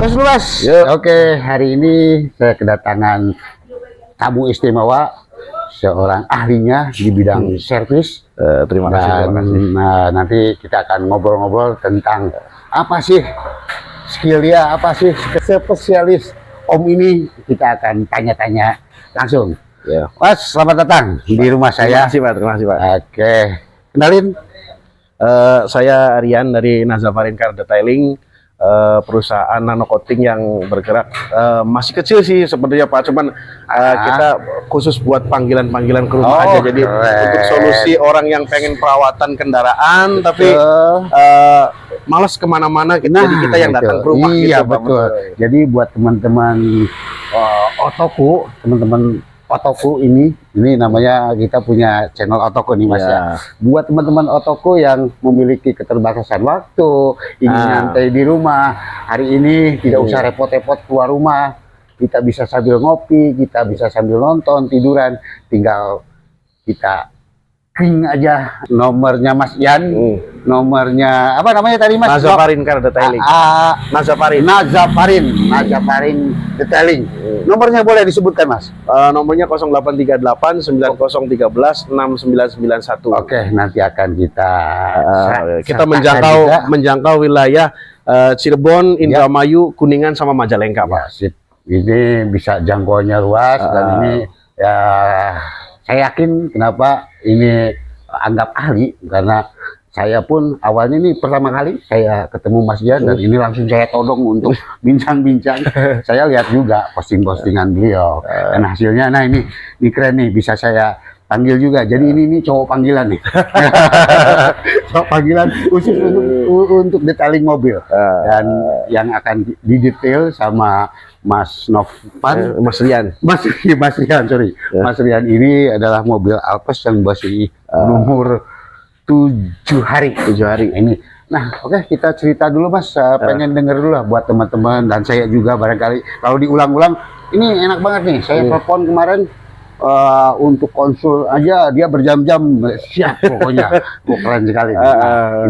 Gas dulu Mas. Oke, hari ini saya kedatangan tamu istimewa, seorang ahlinya di bidang servis. Terima kasih. Nah, nanti kita akan ngobrol-ngobrol tentang apa sih skill dia, apa sih spesialis Om ini. Kita akan tanya-tanya langsung. Ya. Mas, selamat datang di rumah saya. Terima kasih Pak. Oke, kenalin. Saya Rian dari Nazafarin Car Detailing, perusahaan nano coating yang bergerak masih kecil sih sebenarnya Pak, cuman kita khusus buat panggilan-panggilan ke rumah aja. Jadi untuk solusi orang yang pengen perawatan kendaraan tapi malas kemana-mana, jadi kita yang datang ke rumah. Iya, gitu, betul. Jadi buat teman-teman teman-teman Otoko ini namanya, kita punya channel Otoko nih Mas ya. Buat teman-teman Otoko yang memiliki keterbatasan waktu, ingin nyantai di rumah, hari ini tidak usah repot-repot keluar rumah, kita bisa sambil ngopi, kita bisa sambil nonton, tiduran, tinggal kita ping aja nomornya Mas Ian, nomornya apa namanya tadi Mas? Nazafarin Car Detailing. Nazafarin Detailing. Nomornya boleh disebutkan Mas? Nomornya 0838 9013 6991. Oke, nanti akan kita menjangkau wilayah Cirebon, Indramayu, Kuningan sama Majalengka Pak. Sip. Ini bisa jangkauannya luas dan ini ya saya yakin kenapa ini anggap ahli, karena saya pun awalnya ini pertama kali saya ketemu Mas Jan dan ini langsung saya todong untuk bincang-bincang. Saya lihat juga posting-postingan beliau dan hasilnya, nah ini keren nih, bisa saya panggil juga. Jadi ini cowok panggilan nih. Cowok panggilan khusus untuk detailing mobil. Dan yang akan didetail sama Mas Novan, Mas Rian, sorry. Mas Rian ini adalah mobil Alphas yang masih umur 7 hari. Ini. Nah, oke, kita cerita dulu Mas. Pengen denger dulu lah buat teman-teman dan saya juga barangkali kalau diulang-ulang ini enak banget nih. Saya telepon kemarin untuk konsul aja dia berjam-jam, siap pokoknya. Keren sekali.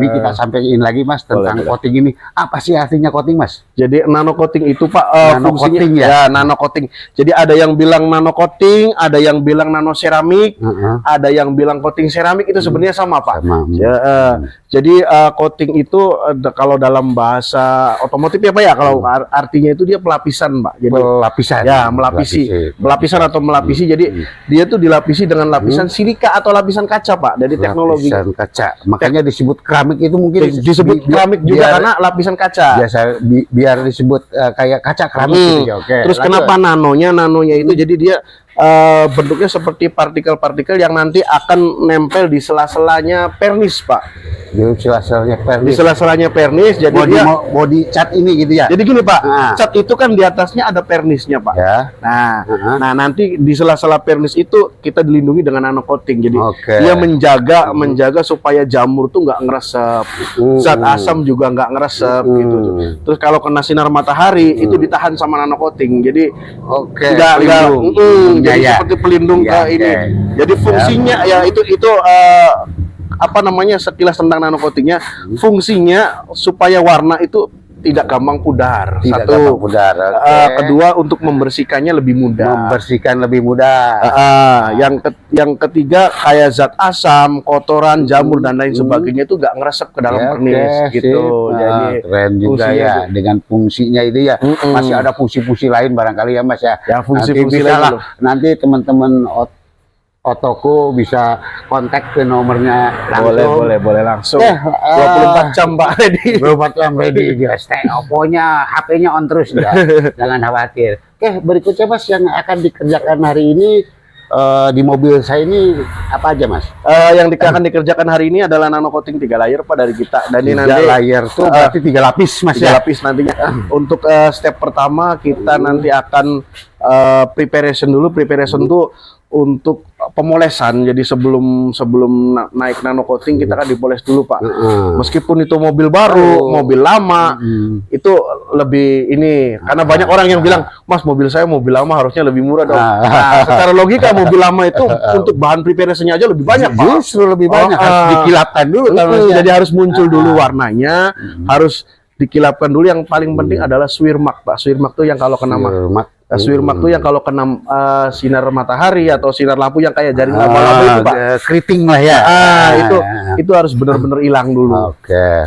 Ini kita sampaikan lagi Mas tentang coating ini. Apa sih artinya coating Mas? Jadi nano coating itu Pak, fungsinya coating, ya nano coating. Jadi ada yang bilang nano coating, ada yang bilang nano seramik, ada yang bilang coating seramik, itu sebenarnya sama Pak. Jadi coating itu kalau dalam bahasa otomotif ya Pak ya, kalau artinya itu dia pelapisan Pak. Jadi pelapisan. Ya, pelapisan atau melapisi. Jadi dia tuh dilapisi dengan lapisan silika atau lapisan kaca Pak. Dari teknologi lapisan kaca. Makanya disebut keramik, itu mungkin disebut keramik juga karena lapisan kaca. Biasa biar disebut kayak kaca keramik gitu ya. Oke. Terus kenapa nanonya itu jadi dia bentuknya seperti partikel-partikel yang nanti akan nempel di sela-selanya pernis Pak. Di sela-selanya pernis. Jadi body cat ini gitu ya. Jadi gini Pak, cat itu kan di atasnya ada pernisnya Pak. Ya. Nah nanti di sela-sela pernis itu kita dilindungi dengan nano coating. Jadi dia menjaga supaya jamur tuh nggak ngeresep, zat asam juga nggak ngeresep gitu. Terus kalau kena sinar matahari itu ditahan sama nano coating. Jadi jadi seperti pelindung ke ini. Jadi fungsinya ya itu apa namanya, sekilas tentang nano coatingnya, fungsinya supaya warna itu tidak gampang pudar. Kedua, untuk membersihkannya lebih mudah. Yang ketiga, kayak zat asam, kotoran, jamur dan lain sebagainya itu nggak ngeresep ke dalam pernis gitu. Jadi keren juga ya dengan fungsinya itu ya. Masih ada fungsi-fungsi lain barangkali ya Mas ya. Ya, fungsi-fungsi lain. Nanti teman-teman Otoko bisa kontak ke nomornya langsung. Boleh langsung. 24 jam Pak ready. 24 jam ready. Stay Oppo-nya, HP-nya on terus ya. Jangan khawatir. Oke, berikutnya Mas yang akan dikerjakan hari ini di mobil saya ini apa aja Mas? Yang akan dikerjakan hari ini adalah nano coating 3 layer Pak dari kita. Dan ini 3 layer tuh berarti 3 lapis Mas 3 lapis nantinya. Untuk step pertama kita nanti akan preparation dulu. Preparation tuh untuk pemolesan. Jadi sebelum naik nano coating kita kan dipoles dulu Pak. Meskipun itu mobil baru, mobil lama, itu lebih ini, karena banyak orang yang bilang, Mas mobil saya mobil lama harusnya lebih murah dong. Nah, secara logika mobil lama itu untuk bahan preparation-nya aja lebih banyak Pak. Justru lebih banyak, harus dikilapkan dulu. Jadi harus muncul dulu warnanya, harus dikilapkan dulu. Yang paling penting adalah swirmak, Pak. Swirmak tuh yang kalau kena swirmak tuh yang kalau kena sinar matahari atau sinar lampu yang kayak jaring laba-laba itu, Pak. Keriting lah ya. Itu harus benar-benar hilang dulu.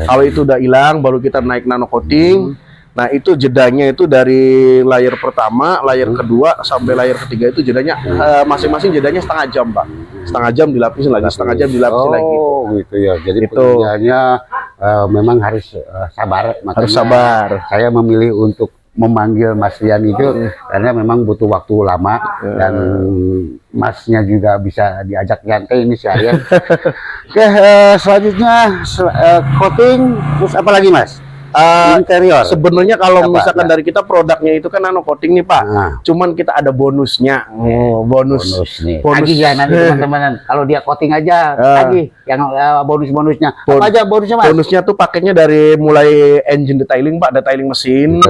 Kalau itu udah hilang, baru kita naik nano coating. Nah, itu jedanya itu dari layer pertama, layer kedua sampai layer ketiga itu jedanya masing-masing jedanya setengah jam, Pak. Setengah jam dilapisin lagi, setengah jam dilapisin lagi. Oh, gitu ya. Jadi Itu. pekerjaannya memang harus sabar. Makanya Harus sabar. Saya memilih untuk memanggil Mas Rian itu karena memang butuh waktu lama dan Masnya juga bisa diajak nyantai ini seharian. Oke, selanjutnya coating, terus apa lagi, Mas? Interior. Sebenarnya kalau Apa? misalkan dari kita produknya itu kan nano coating nih, Pak. Cuman kita ada bonusnya. Bonus Nih. Bonus. Lagi ya nanti teman-teman. Kalau dia coating aja lagi yang bonus-bonusnya. Apa aja bonusnya, Mas? Bonusnya tuh paketnya dari mulai engine detailing, Pak, detailing mesin,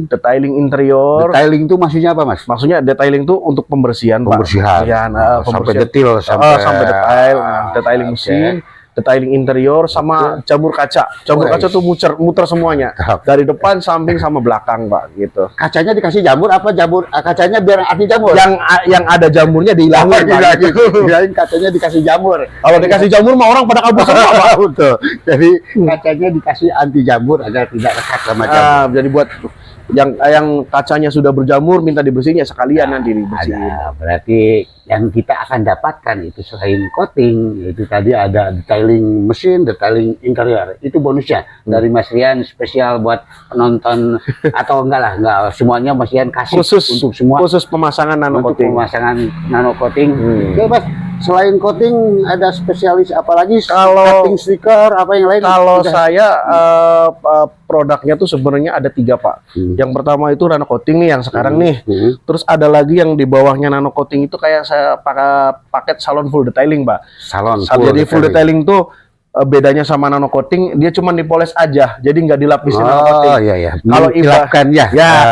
detailing interior. Detailing itu maksudnya apa, Mas? Maksudnya detailing tuh untuk pembersihan, Pak. Sampai Pembersihan. detail, Sampai detail. Detailing mesin, detailing interior, sama jamur kaca. Jamur kaca tuh muter semuanya. Dari depan, samping, sama belakang, Pak, gitu. Kacanya dikasih jamur apa jamur? Kacanya biar anti jamur. Yang ada jamurnya dihilangin, Pak. Kirain kacanya dikasih jamur. Kalau dikasih jamur mah orang pada kabur semua, Pak. Betul. Jadi kacanya dikasih anti jamur agar tidak rekat sama jamur. Jadi buat yang kacanya sudah berjamur minta dibersihin ya sekalian nanti dibersihin. Berarti yang kita akan dapatkan itu selain coating itu tadi ada detailing mesin, detailing interior. Itu bonusnya dari Mas Rian spesial buat penonton atau enggak semuanya Mas Rian kasih Khusus untuk semua khusus pemasangan nano coating. Nano coating. Oke, Mas. Selain coating ada spesialis apa lagi? Kalau cutting stiker apa yang lain? Kalau saya produknya tuh sebenarnya ada 3, Pak. Yang pertama itu nano coating nih yang sekarang nih. Terus ada lagi yang di bawahnya nano coating itu kayak saya pakai paket salon full detailing, Pak. Jadi full detailing tuh bedanya sama nano coating, dia cuma dipoles aja, jadi nggak dilapisin nano coating. Kalau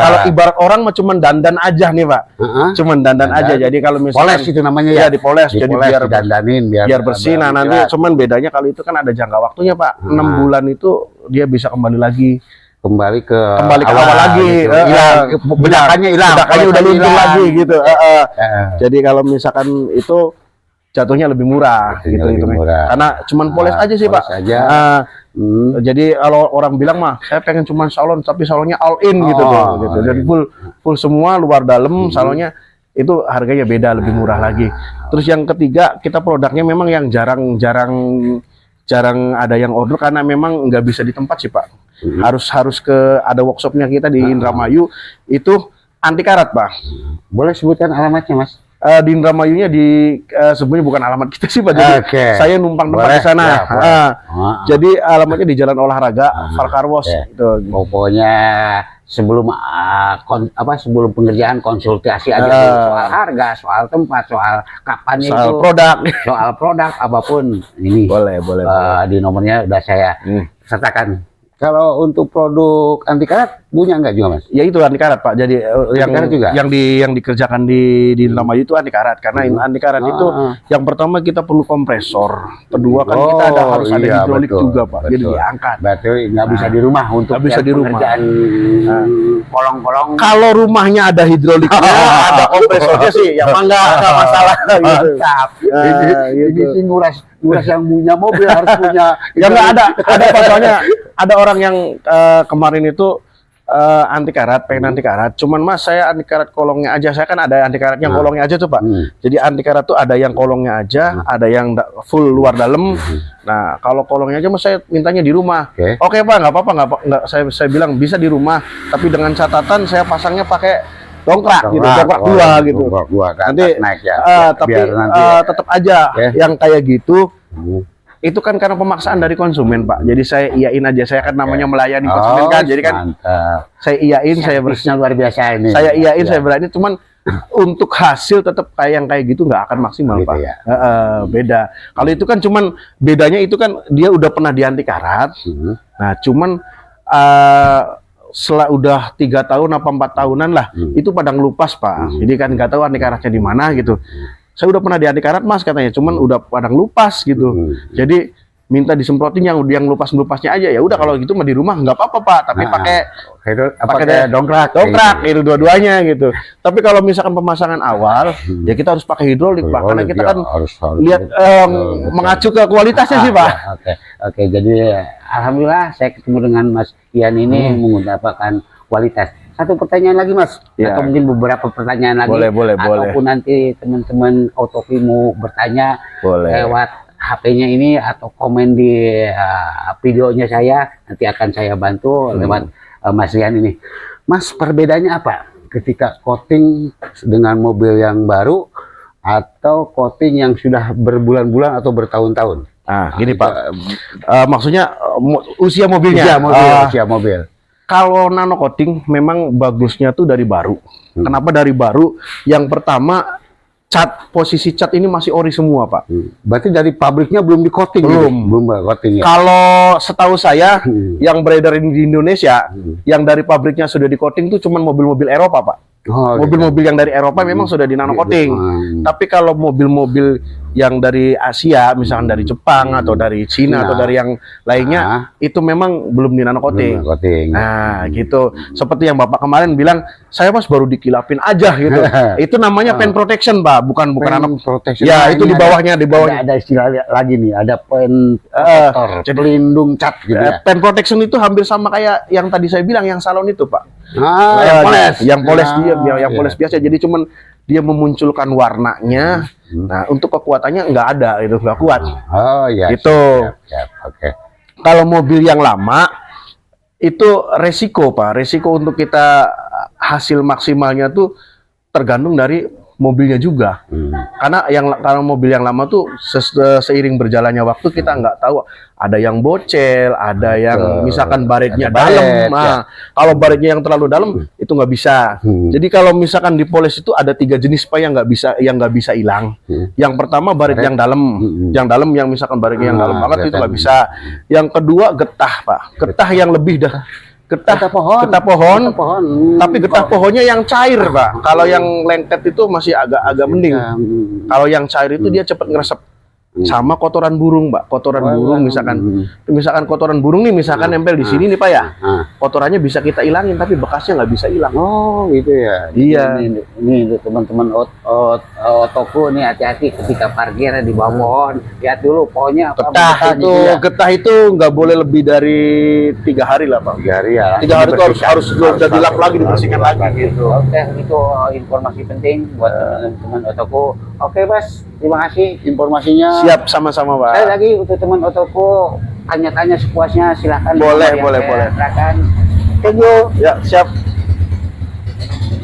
kalau ibarat orang mah cuma dandan aja nih, Pak. Cuma dandan aja. Jadi kalau misalnya poles itu namanya ya, dipoles, jadi biar dandanin, biar bersih. Nah, nanti cuman bedanya kalau itu kan ada jangka waktunya, Pak. 6 bulan itu dia bisa kembali lagi. Kembali ke awal lagi, gitu. Bedakannya udah luntur lagi gitu. Jadi kalau misalkan itu jatuhnya lebih murah gitu, karena cuman poles aja sih, Pak. Jadi kalau orang bilang mah saya pengen cuman salon tapi salonnya all in gitu. Jadi full semua luar dalam salonnya itu harganya beda, lebih murah lagi. Terus yang ketiga, kita produknya memang yang jarang ada yang order karena memang nggak bisa di tempat sih, Pak. Harus ada workshopnya kita di Indramayu, itu anti karat, Pak. Boleh sebutkan alamatnya, Mas? Di Indramayunya sebenarnya bukan alamat kita sih, Pak. Jadi saya numpang tempat di sana. Jadi alamatnya di Jalan Olahraga, Falkarwos. Pokoknya sebelum sebelum pengerjaan konsultasi aja soal harga, soal tempat, soal kapan soal produk apapun ini. Boleh. Di nomornya udah saya sertakan. Kalau untuk produk anti karat punya nggak juga, Mas? Ya itu anti karat, Pak. Jadi yang dikerjakan di Indramayu itu anti karat, karena anti karat itu yang pertama kita perlu kompresor, kedua kan kita harus ada hidrolik juga, Pak. Jadi diangkat. Berarti nggak bisa di rumah untuk pengerjaan kolong-kolong. Kalau rumahnya ada hidroliknya, ada kompresornya sih, ya nggak masalah gitu. Ini sih nguras yang punya mobil harus punya. Ya nggak ada pasalnya. Ada orang yang kemarin itu anti karat, pengen anti karat. Cuman Mas, saya anti karat kolongnya aja. Saya kan ada anti karat yang kolongnya aja tuh, Pak. Jadi anti karat tuh ada yang kolongnya aja, ada yang full luar dalam. Nah, kalau kolongnya aja Mas, saya mintanya di rumah. Oke, Pak, nggak apa-apa, nggak. Saya bilang bisa di rumah, tapi dengan catatan saya pasangnya pakai dongkrak gitu, dongkrak dua gitu. Nanti naik ya. Tapi tetap aja yang kayak gitu. Itu kan karena pemaksaan dari konsumen, Pak. Jadi saya iyain aja. Saya kan namanya melayani konsumen kan. Jadi kan saya iyain, saya bersihnya luar biasa ini. Saya iyain, saya berani. Cuman untuk hasil tetap kayak gitu nggak akan maksimal, Pak. Beda. Kalau itu kan cuman bedanya itu kan dia udah pernah di anti karat. Nah, cuman setelah udah 3 tahun apa 4 tahunan lah, itu pada ngelupas, Pak. Jadi kan nggak tahu anti karatnya di mana gitu. Saya udah pernah di anti karat, Mas, katanya, cuman udah pada ngelupas gitu. Jadi minta disemprotin yang ngelupas-ngelupasnya aja. Ya udah kalau gitu mah di rumah nggak apa-apa Pak, tapi pakai dongkrak itu dua-duanya gitu. Tapi kalau misalkan pemasangan awal, ya kita harus pakai hidrolik Pak, karena kita kan harus lihat mengacu ke kualitasnya sih Pak. Oke, jadi alhamdulillah saya ketemu dengan Mas Ian ini mendapatkan kualitas. Satu pertanyaan lagi Mas, Ya. atau mungkin beberapa pertanyaan lagi, Boleh. ataupun nanti teman-teman Autopi mau bertanya Boleh. lewat HP-nya ini atau komen di videonya saya, nanti akan saya bantu lewat Mas Ian ini. Mas, perbedaannya apa ketika coating dengan mobil yang baru atau coating yang sudah berbulan-bulan atau bertahun-tahun? Nah, gini Pak, maksudnya usia mobilnya. Usia mobil. Kalau nano coating memang bagusnya tuh dari baru. Kenapa dari baru? Yang pertama, posisi cat ini masih ori semua Pak. Berarti dari pabriknya belum di coating? Belum coating ya? Kalau setahu saya, yang beredar di Indonesia, yang dari pabriknya sudah di coating tuh cuma mobil-mobil Eropa Pak. Mobil-mobil yang dari Eropa memang sudah di nano coating. Tapi kalau mobil-mobil yang dari Asia, misalkan dari Jepang atau dari Cina atau dari yang lainnya, itu memang belum di nano coating. Nah, gitu. Seperti yang Bapak kemarin bilang, saya Mas baru dikilapin aja gitu. Itu namanya pen protection, Pak, bukan nano protection. Ya, itu di bawahnya, Ada istilah lagi nih, ada pen protector, pelindung cat gitu ya. Pen protection itu hampir sama kayak yang tadi saya bilang, yang salon itu, Pak. Yang poles yang poles biasa. Jadi cuman dia memunculkan warnanya. Nah, untuk kekuatannya nggak ada, itu nggak kuat. Oh iya. Gitu. Siap. Oke. Kalau mobil yang lama itu resiko Pak. Resiko untuk kita hasil maksimalnya tuh tergantung dari mobilnya juga. Karena mobil yang lama tuh seiring berjalannya waktu kita nggak tahu, ada yang bocel, ada yang misalkan baretnya dalam. Nah, kalau baretnya yang terlalu dalam itu nggak bisa. Jadi kalau misalkan dipoles itu ada 3 jenis Pak yang nggak bisa hilang. Yang pertama baret yang dalam, yang misalkan baretnya yang dalam banget itu nggak bisa. Yang kedua getah Pak, getah yang lebih getah pohon. Tapi getah pohonnya yang cair Pak. Kalau yang lengket itu masih agak mending. Kalau yang cair itu dia cepat ngeresep. Sama kotoran burung, Mbak. Kotoran burung misalkan kotoran burung nih misalkan nempel di sini nih Pak ya. Kotorannya bisa kita hilangin tapi bekasnya nggak bisa hilang. Oh, gitu ya. Iya. Ini teman-teman Otoku nih, hati-hati ketika parkir di bawah pohon. Lihat dulu pohonnya apa. Getah itu nggak boleh lebih dari 3 hari lah Pak. 3 hari ya. 3 hari itu harus sudah dilap lagi, dibersihkan lagi gitu. Oke, itu informasi penting buat teman-teman Otoku. Oke, Mas. Terima kasih informasinya. Siap, sama-sama Pak. Sekali lagi untuk teman Otoku, tanya-tanya sepuasnya, silakan. Boleh. Silakan. Thank you. Ya, siap.